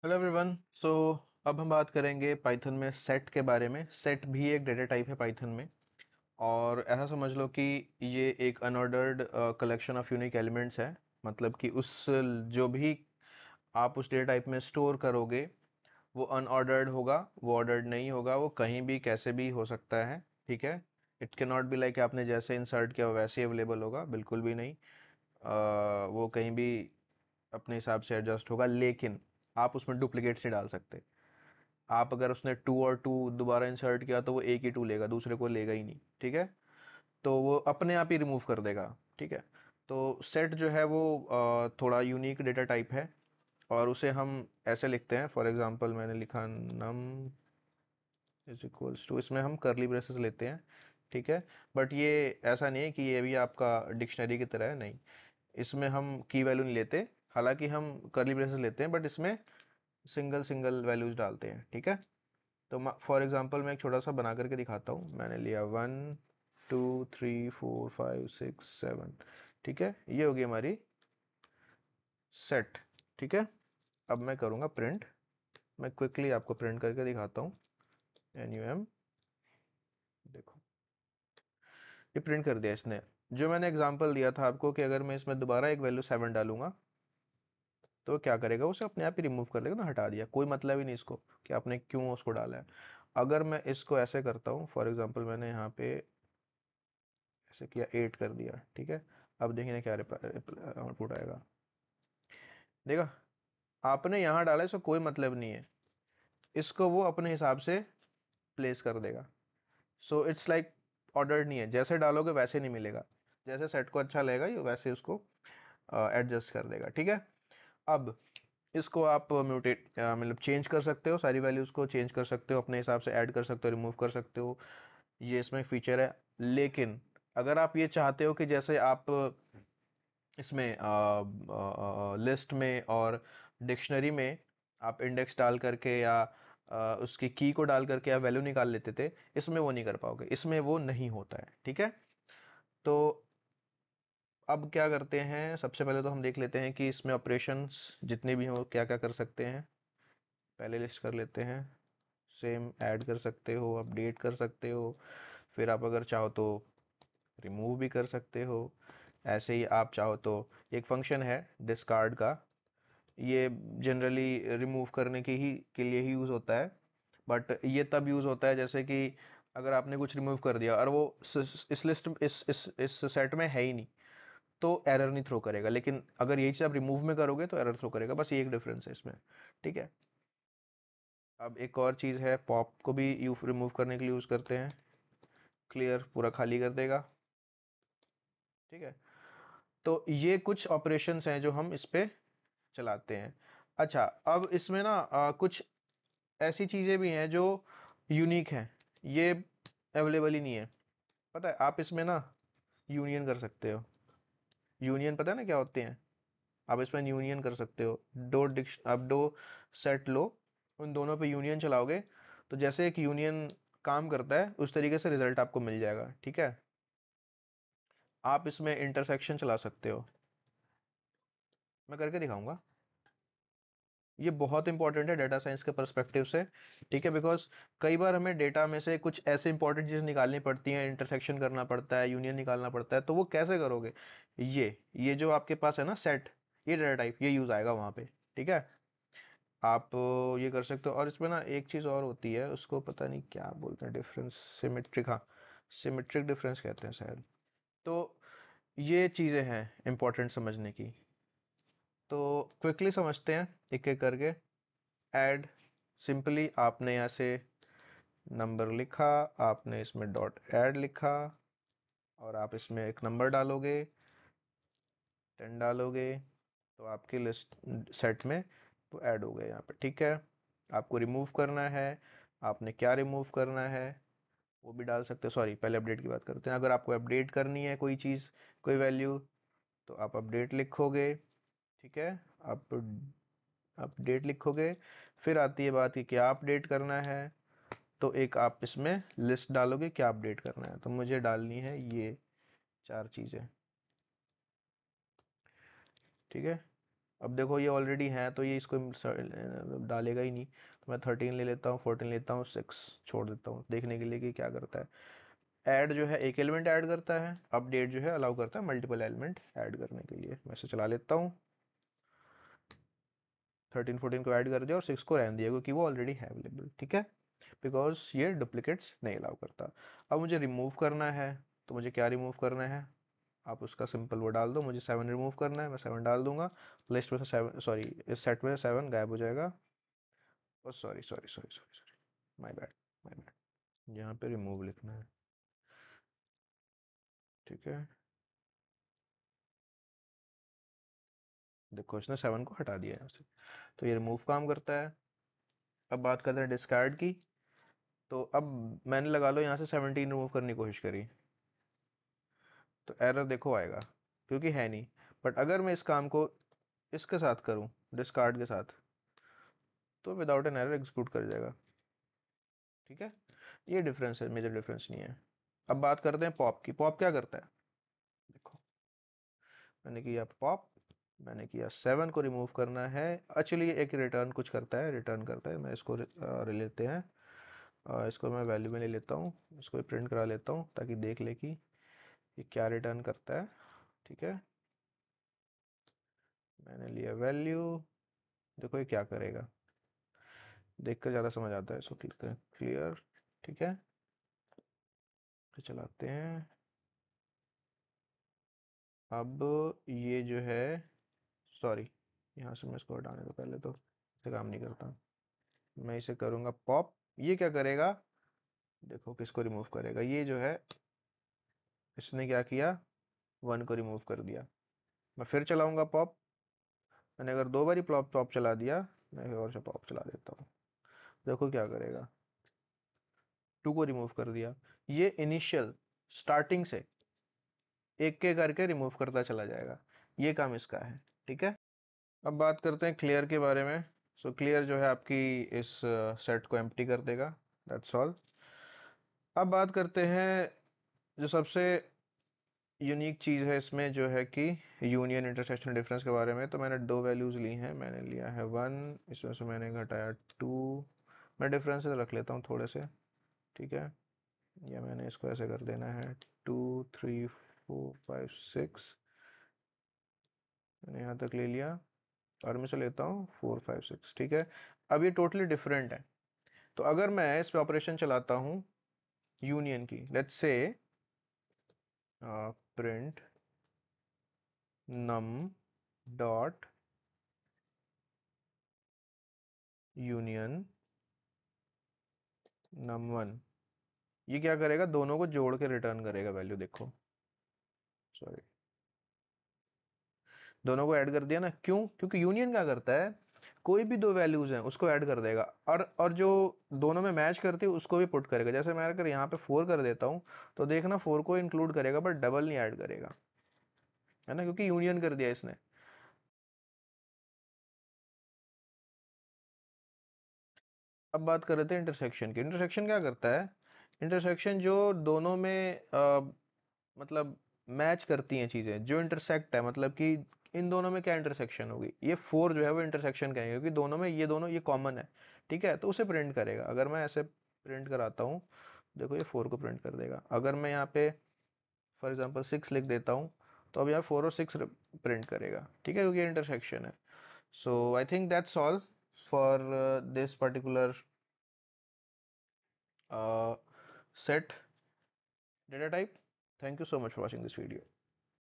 Hello everyone. सो अब हम बात करेंगे पाइथन में सेट के बारे में। सेट भी एक डेटा टाइप है पाइथन में। और ऐसा समझ लो कि ये एक unordered collection of unique elements है। मतलब कि उस जो भी आप उस डेटा टाइप में स्टोर करोगे वो अनऑर्डर्ड होगा, वो ऑर्डर्ड नहीं होगा, वो कहीं भी कैसे भी हो सकता है। ठीक है। It can not be like आपने जैसे इंसर्ट किया वैसे ही अवेलेबल होगा, बिल्कुल भी नहीं। वो कहीं भी अपने हिसाब से एडजस्ट होगा, लेकिन आप उसमें डुप्लीकेट से डाल सकते। आप अगर उसने टू और टू दोबारा इंसर्ट किया तो वो एक ही टू लेगा, दूसरे को लेगा ही नहीं। ठीक है। तो वो अपने आप ही रिमूव कर देगा। ठीक है। तो सेट जो है वो थोड़ा यूनिक डेटा टाइप है। और उसे हम ऐसे लिखते हैं, फॉर एग्जांपल मैंने लिखा नम इज इक्वल्स टू, इसमें हम करली ब्रेसेस लेते हैं। ठीक है। बट ये ऐसा नहीं है कि ये भी आपका डिक्शनरी की तरह है, नहीं। इसमें हम की वैल्यू नहीं लेते। हालांकि हम करली ब्रेसेस लेते हैं, बट इसमें सिंगल सिंगल वैल्यूज डालते हैं। ठीक है। तो फॉर एग्जांपल मैं एक छोटा सा बना करके दिखाता हूँ। मैंने लिया 1 2 3 4 5 6 7। ठीक है, ये होगी हमारी सेट। ठीक है। अब मैं करूँगा प्रिंट। मैं क्विकली आपको प्रिंट करके दिखाता हूँ। NUM, देखो ये प्रिंट कर दिया इसने। जो मैंने एग्जांपल दिया था आपको कि अगर मैं इसमें दोबारा एक वैल्यू 7 डालूंगा तो क्या करेगा, उसे अपने आप ही रिमूव कर देगा ना, हटा दिया। कोई मतलब ही नहीं इसको कि आपने क्यों उसको डाला है। अगर मैं इसको ऐसे करता हूँ, फॉर एग्जांपल मैंने यहाँ पे ऐसे किया, 8 कर दिया। ठीक है। अब देखिए क्या आउटपुट आएगा। देखा, आपने यहाँ डाला, इसको कोई मतलब नहीं है। इसको वो अपने हिसाब से प्लेस कर देगा। सो इट्स लाइक ऑर्डर्ड नहीं है, जैसे डालोगे वैसे नहीं मिलेगा। जैसे सेट को अच्छा लगेगा ये वैसे उसको एडजस्ट कर देगा। ठीक है। अब इसको आप म्यूटेट मतलब चेंज कर सकते हो, सारी वैल्यूज को चेंज कर सकते हो अपने हिसाब से, ऐड कर सकते हो, रिमूव कर सकते हो। ये इसमें फीचर है। लेकिन अगर आप ये चाहते हो कि जैसे आप इसमें लिस्ट में और डिक्शनरी में आप इंडेक्स डाल करके या उसकी की को डाल करके आप वैल्यू निकाल लेते थे, इसमें वो नहीं कर पाओगे, इसमें वो नहीं होता है। ठीक है। तो अब क्या करते हैं, सबसे पहले तो हम देख लेते हैं कि इसमें ऑपरेशंस जितने भी हो क्या क्या कर सकते हैं। पहले लिस्ट कर लेते हैं। सेम ऐड कर सकते हो, अपडेट कर सकते हो, फिर आप अगर चाहो तो रिमूव भी कर सकते हो। ऐसे ही आप चाहो तो एक फंक्शन है डिस्कार्ड का, ये जनरली रिमूव करने के लिए ही यूज़ होता है। बट ये तब यूज़ होता है जैसे कि अगर आपने कुछ रिमूव कर दिया और वो इस लिस्ट इस सेट में है ही नहीं, तो एरर नहीं थ्रो करेगा। लेकिन अगर यही चीज़ आप रिमूव में करोगे तो एरर थ्रो करेगा। बस ये एक डिफरेंस है इसमें। ठीक है। अब एक और चीज़ है, पॉप को भी यू रिमूव करने के लिए यूज़ करते हैं। क्लियर पूरा खाली कर देगा। ठीक है। तो ये कुछ ऑपरेशंस हैं जो हम इस पे चलाते हैं। अच्छा, अब इसमें ना कुछ ऐसी चीज़ें भी हैं जो यूनिक हैं, ये अवेलेबल ही नहीं है। पता है, आप इसमें ना यूनियन कर सकते हो। यूनियन पता है ना क्या होते हैं? आप इसमें यूनियन कर सकते हो। आप दो सेट लो, उन दोनों पे यूनियन चलाओगे तो जैसे एक यूनियन काम करता है उस तरीके से रिजल्ट आपको मिल जाएगा। ठीक है। आप इसमें इंटरसेक्शन चला सकते हो, मैं करके दिखाऊंगा। ये बहुत इंपॉर्टेंट है डेटा साइंस के पर्सपेक्टिव से। ठीक है। बिकॉज कई बार हमें डेटा में से कुछ ऐसे इंपॉर्टेंट चीज़ निकालनी पड़ती हैं, इंटरसेक्शन करना पड़ता है, यूनियन निकालना पड़ता है। तो वो कैसे करोगे? ये जो आपके पास है ना सेट, ये डेटा टाइप ये यूज़ आएगा वहाँ पे। ठीक है। आप ये कर सकते हो। और इसमें ना एक चीज़ और होती है, उसको पता नहीं क्या बोलते हैं, डिफरेंस सिमेट्रिक, हाँ, सिमेट्रिक डिफरेंस कहते हैं शायद। तो ये चीज़ें हैं इंपॉर्टेंट समझने की। तो क्विकली समझते हैं एक एक करके। ऐड, सिंपली आपने यहाँ से नंबर लिखा, आपने इसमें डॉट ऐड लिखा और आप इसमें एक नंबर डालोगे, 10 डालोगे, तो आपकी लिस्ट सेट में वो ऐड हो गए यहाँ पे। ठीक है। आपको रिमूव करना है, आपने क्या रिमूव करना है वो भी डाल सकते हो। सॉरी, पहले अपडेट की बात करते हैं। अगर आपको अपडेट करनी है कोई चीज़, कोई वैल्यू, तो आप अपडेट लिखोगे। ठीक है। आप अपडेट लिखोगे। फिर आती है बात कि क्या अपडेट करना है, तो एक आप इसमें लिस्ट डालोगे क्या अपडेट करना है। तो मुझे डालनी है ये 4 चीज़ें। ठीक है। अब देखो ये ऑलरेडी है तो ये इसको डालेगा ही नहीं, तो मैं 13 ले लेता हूँ, 14 लेता हूँ, 6 छोड़ देता हूँ देखने के लिए कि क्या करता है। ऐड जो है एक एलिमेंट ऐड करता है, अपडेट जो है अलाउ करता है मल्टीपल एलिमेंट ऐड करने के लिए। मैं इसे चला लेता हूँ, 13 14 को ऐड कर दिया और 6 को रहने दिया क्योंकि वो ऑलरेडी है अवेलेबल, ठीक है, बिकॉज ये डुप्लीकेट्स नहीं अलाउ करता। अब मुझे रिमूव करना है, तो मुझे क्या रिमूव करना है, आप उसका सिंपल वो डाल दो, मुझे 7 रिमूव करना है, मैं 7 डाल दूंगा, लिस्ट में से 7, सॉरी इस सेट में 7 गायब हो जाएगा। Oh sorry sorry sorry sorry sorry, my bad my bad, यहाँ पे रिमूव लिखना है, ठीक है। देखो इसने 7 को हटा दिया यहाँ से, तो ये रिमूव काम करता है। अब बात करते हैं डिस्कार्ड की, तो अब मैंने लगा लो यहाँ से 17 रिमूव करने की कोशिश करी, तो एरर देखो आएगा क्योंकि है नहीं। बट अगर मैं इस काम को इसके साथ करूँ, डिस्कार्ड के साथ, तो विदाउट एन एरर एग्जीक्यूट कर जाएगा, ठीक है। ये डिफरेंस है, मेजर डिफरेंस नहीं है। अब बात करते हैं पॉप की। पॉप क्या करता है, देखो मैंने किया पॉप, मैंने किया 7 को रिमूव करना है। एक्चुअली एक रिटर्न कुछ करता है, रिटर्न करता है, मैं इसको लेते हैं, इसको मैं वैल्यू में ले लेता हूँ, इसको प्रिंट करा लेता हूँ ताकि देख ले कि ये क्या रिटर्न करता है, ठीक है। मैंने लिया वैल्यू, देखो ये क्या करेगा, देखकर ज़्यादा समझ आता है, इसको क्लिक करें क्लियर, ठीक है। तो चलाते हैं। अब ये जो है, सॉरी यहाँ से मैं इसको हटाने तो पहले तो इसे काम नहीं करता, मैं इसे करूँगा पॉप। ये क्या करेगा, देखो किसको रिमूव करेगा, ये जो है इसने क्या किया, 1 को रिमूव कर दिया। मैं फिर चलाऊंगा पॉप, मैंने अगर 2 बारी पॉप पॉप चला दिया, मैं फिर और से पॉप चला देता हूँ, देखो क्या करेगा, 2 को रिमूव कर दिया। ये इनिशियल स्टार्टिंग से एक के करके रिमूव करता चला जाएगा, ये काम इसका है, ठीक है। अब बात करते हैं क्लियर के बारे में। सो क्लियर जो है आपकी इस सेट को एम्प्टी कर देगा, दैट्स ऑल। अब बात करते हैं जो सबसे यूनिक चीज़ है इसमें, जो है कि यूनियन इंटरसेक्शन डिफरेंस के बारे में। तो मैंने 2 वैल्यूज़ ली हैं, मैंने लिया है 1, इसमें से मैंने घटाया 2, मैं डिफरेंसेस रख लेता हूँ थोड़े से, ठीक है। या मैंने इसको ऐसे कर देना है 2 3 4 5 6, मैंने यहाँ तक ले लिया, और मैं से लेता हूँ 4 5 6, ठीक है। अब ये टोटली डिफरेंट है, तो अगर मैं इस पे ऑपरेशन चलाता हूँ यूनियन की, let's say print num dot union num1, ये क्या करेगा, दोनों को जोड़ के रिटर्न करेगा वैल्यू, देखो सॉरी, दोनों को ऐड कर दिया ना, क्यों, क्योंकि यूनियन क्या करता है, कोई भी 2 वैल्यूज हैं उसको ऐड कर देगा, और जो दोनों में मैच करती है उसको भी पुट करेगा। जैसे मैं अगर यहाँ पे 4 कर देता हूँ, तो देखना 4 को इंक्लूड करेगा बट डबल नहीं ऐड करेगा, है ना, क्योंकि यूनियन कर दिया इसने। अब बात कर रहे थे इंटरसेक्शन की। इंटरसेक्शन क्या करता है, इंटरसेक्शन जो दोनों में मतलब मैच करती हैं चीजें, जो इंटरसेक्ट है, मतलब कि इन दोनों में क्या इंटरसेक्शन होगी, ये 4 जो है वो इंटरसेक्शन कहेंगे क्योंकि दोनों में ये दोनों ये कॉमन है, ठीक है, तो उसे प्रिंट करेगा। अगर मैं ऐसे प्रिंट कराता हूँ, देखो ये 4 को प्रिंट कर देगा। अगर मैं यहाँ पे फॉर एग्जांपल 6 लिख देता हूँ, तो अब यहाँ 4 और 6 प्रिंट करेगा, ठीक है, क्योंकि ये इंटरसेक्शन है। So I think that's all for this particular set data type. Thank you so much for watching this video.